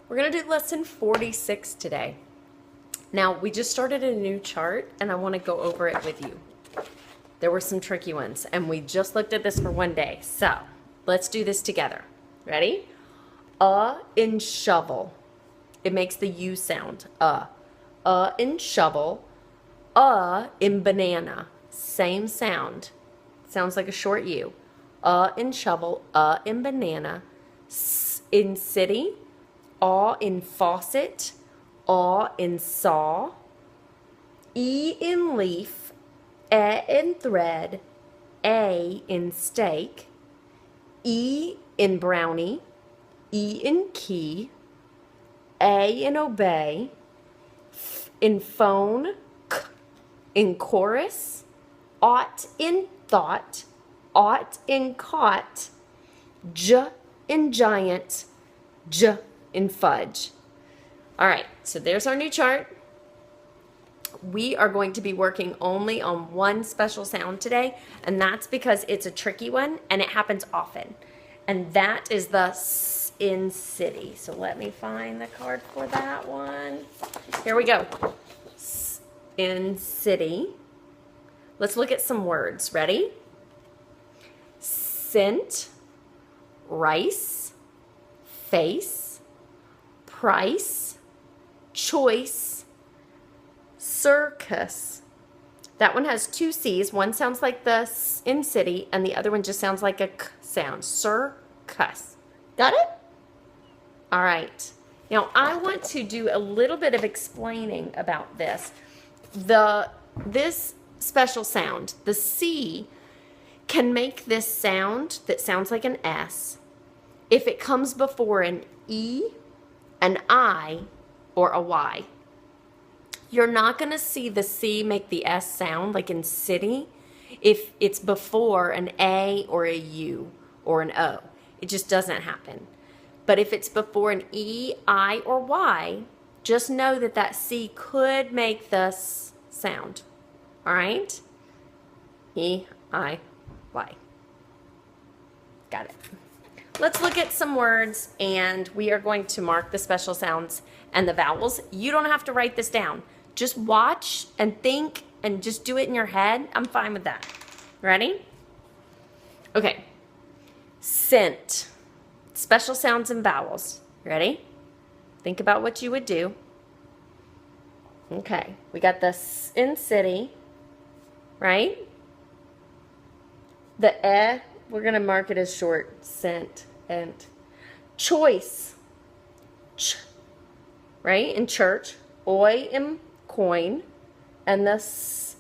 We're going to do lesson 46 today. Now, we just started a new chart, and I want to go over it with you. There were some tricky ones, and we just looked at this for one day. So, let's do this together. Ready? In shovel. It makes the U sound. In shovel. In banana. Same sound. Sounds like a short U. In shovel. In banana. S in city. In faucet. In saw. E in leaf. In thread. A in steak. E in brownie. E in key. A in obey. F in phone. K in chorus. Ought in thought. Ought in caught. J in giant. J in fudge. All right, so there's our new chart. We are going to be working only on one special sound today, and that's because it's a tricky one and it happens often. And that is the S in city. So let me find the card for that one. Here we go. S in city. Let's look at some words. Ready? Scent, rice, face, price, choice, circus. That one has two C's. One sounds like the S in city, and the other one just sounds like a K sound. Circus. Got it? All right. Now, I want to do a little bit of explaining about this. This special sound, the C, can make this sound that sounds like an S if it comes before an E, an I, or a Y. You're not going to see the C make the S sound like in city if it's before an A or a U or an O. It just doesn't happen. But if it's before an E, I, or Y, just know that that C could make the S sound. All right? E, I, Y. Got it. Let's look at some words, and we are going to mark the special sounds and the vowels. You don't have to write this down. Just watch and think and just do it in your head. I'm fine with that. Ready? Okay. Scent. Special sounds and vowels. Ready? Think about what you would do. Okay. We got the S in city, right? The we're going to mark it as short. Scent. And choice. Ch. Right? In church. Oi in coin. And the S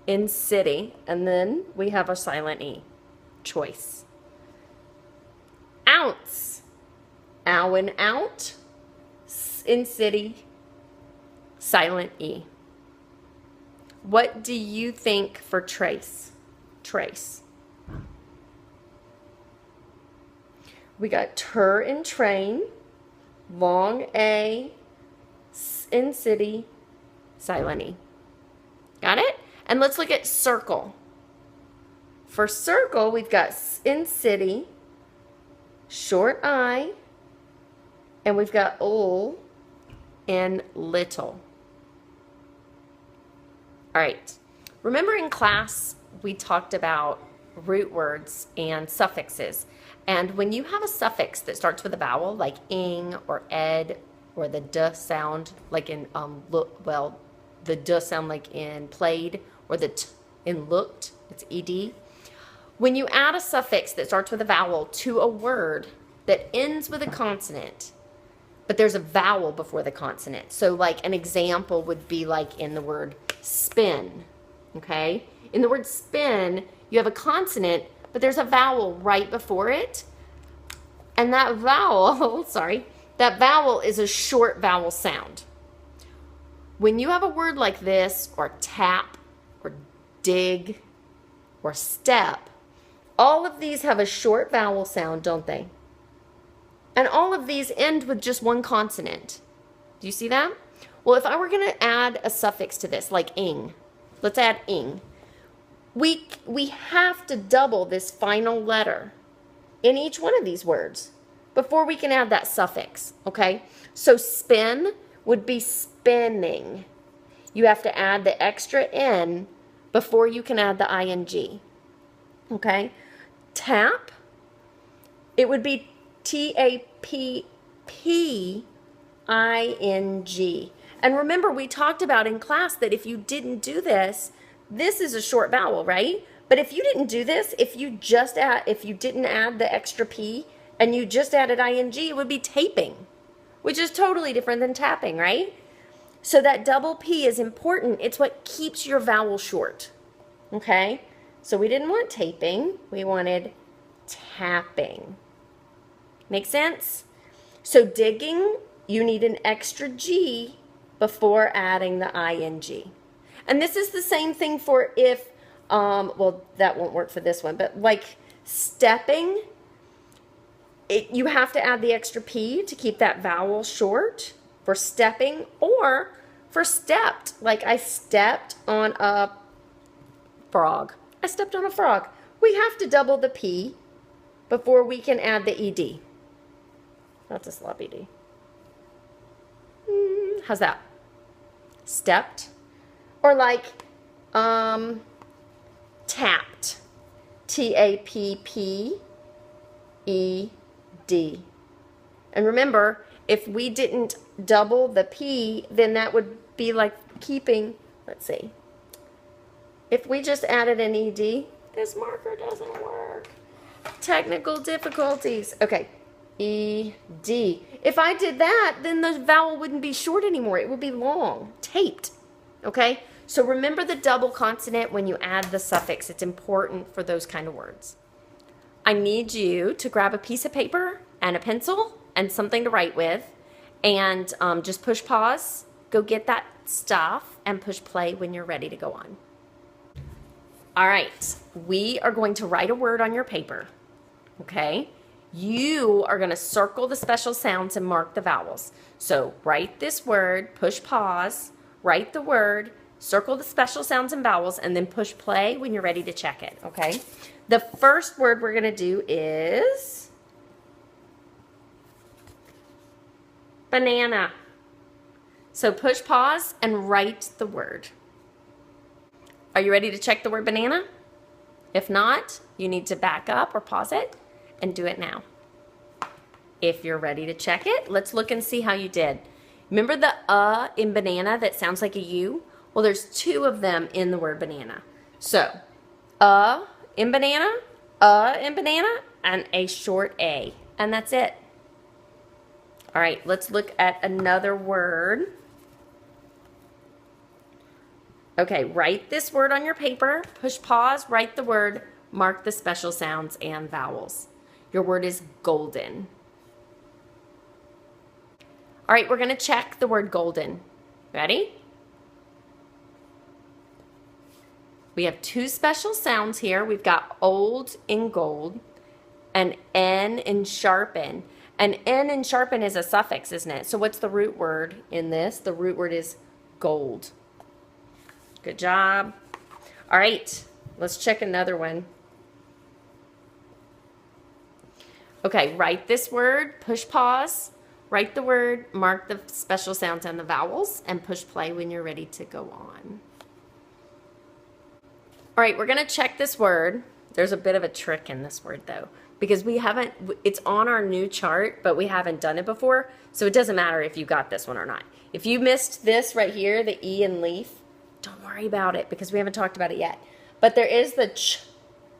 in city. And then we have a silent E. Choice. Ounce. Ow and out. S in city. Silent E. What do you think for trace? Trace. We got tur in train, long A, S in city, silent E. Got it? And let's look at circle. For circle, we've got S in city, short I, and we've got ol and little. All right. Remember in class, we talked about root words and suffixes. And when you have a suffix that starts with a vowel, like ing or ed, or the d sound, like in the d sound like in played, or the t in looked, it's ed. When you add a suffix that starts with a vowel to a word that ends with a consonant, but there's a vowel before the consonant. So like an example would be like in the word spin, okay? In the word spin, you have a consonant, but there's a vowel right before it. And that vowel, that vowel is a short vowel sound. When you have a word like this, or tap, or dig, or step, all of these have a short vowel sound, don't they? And all of these end with just one consonant. Do you see that? Well, if I were going to add a suffix to this, like ing, let's add ing. We have to double this final letter in each one of these words. before we can add that suffix, okay? So spin would be spinning. You have to add the extra N before you can add the ing, okay? Tap, it would be T-A-P-P-I-N-G. And remember, we talked about in class that if you didn't do this, this is a short vowel, right? But if you didn't do this, if you didn't add the extra P and you just added ing, it would be taping, which is totally different than tapping, right? So that double P is important. It's what keeps your vowel short, okay? So we didn't want taping. We wanted tapping. Make sense? So digging, you need an extra G before adding the ing. And this is the same thing for if, well, that won't work for this one, but like stepping, you have to add the extra P to keep that vowel short for stepping, or for stepped, like I stepped on a frog. I stepped on a frog. We have to double the P before we can add the ed. That's a sloppy D. How's that? Stepped. Or like tapped. T-A-P-P-E-D. And remember, if we didn't double the P, then that would be like keeping, let's see. If we just added an ED, this marker doesn't work. Technical difficulties. Okay, ED. If I did that, then the vowel wouldn't be short anymore. It would be long, taped. Okay, so remember the double consonant when you add the suffix. It's important for those kind of words. I need you to grab a piece of paper and a pencil and something to write with, and just push pause, go get that stuff, and push play when you're ready to go on. All right, we are going to write a word on your paper, okay? You are going to circle the special sounds and mark the vowels. So write this word, push pause, write the word, circle the special sounds and vowels, and then push play when you're ready to check it, okay? The first word we're going to do is banana. So push pause and write the word. Are you ready to check the word banana? If not, you need to back up or pause it and do it now. If you're ready to check it, let's look and see how you did. Remember the in banana that sounds like a U? Well, there's two of them in the word banana. So, in banana, and a short A. And that's it. All right, let's look at another word. Okay, write this word on your paper, push pause, write the word, mark the special sounds and vowels. Your word is golden. All right, we're going to check the word golden. Ready? We have two special sounds here. We've got old in gold and N in sharpen. And N in sharpen is a suffix, isn't it? So what's the root word in this? The root word is gold. Good job. All right, let's check another one. Okay, write this word, push pause, write the word, mark the special sounds and the vowels, and push play when you're ready to go on. All right, we're going to check this word. There's a bit of a trick in this word, though, because it's on our new chart, but we haven't done it before, so it doesn't matter if you got this one or not. If you missed this right here, the E in leaf, don't worry about it because we haven't talked about it yet. But there is the ch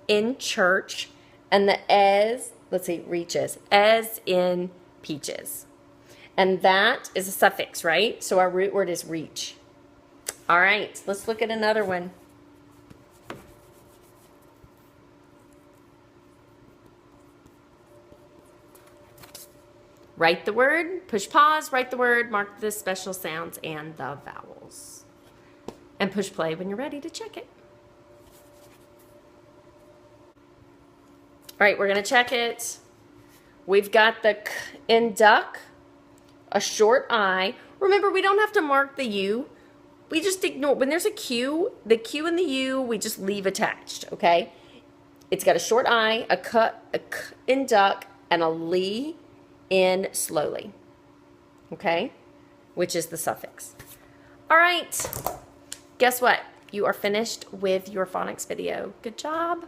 in church and the es, let's see, reaches, as in peaches. And that is a suffix, right? So our root word is reach. All right, let's look at another one. Write the word, push pause, write the word, mark the special sounds and the vowels. And push play when you're ready to check it. All right, we're going to check it. We've got the k in duck, a short I. Remember, we don't have to mark the U. We just ignore, when there's a Q, the Q and the U, we just leave attached, okay? It's got a short I, a k in duck, and a li in slowly, okay? Which is the suffix. All right, guess what? You are finished with your phonics video. Good job.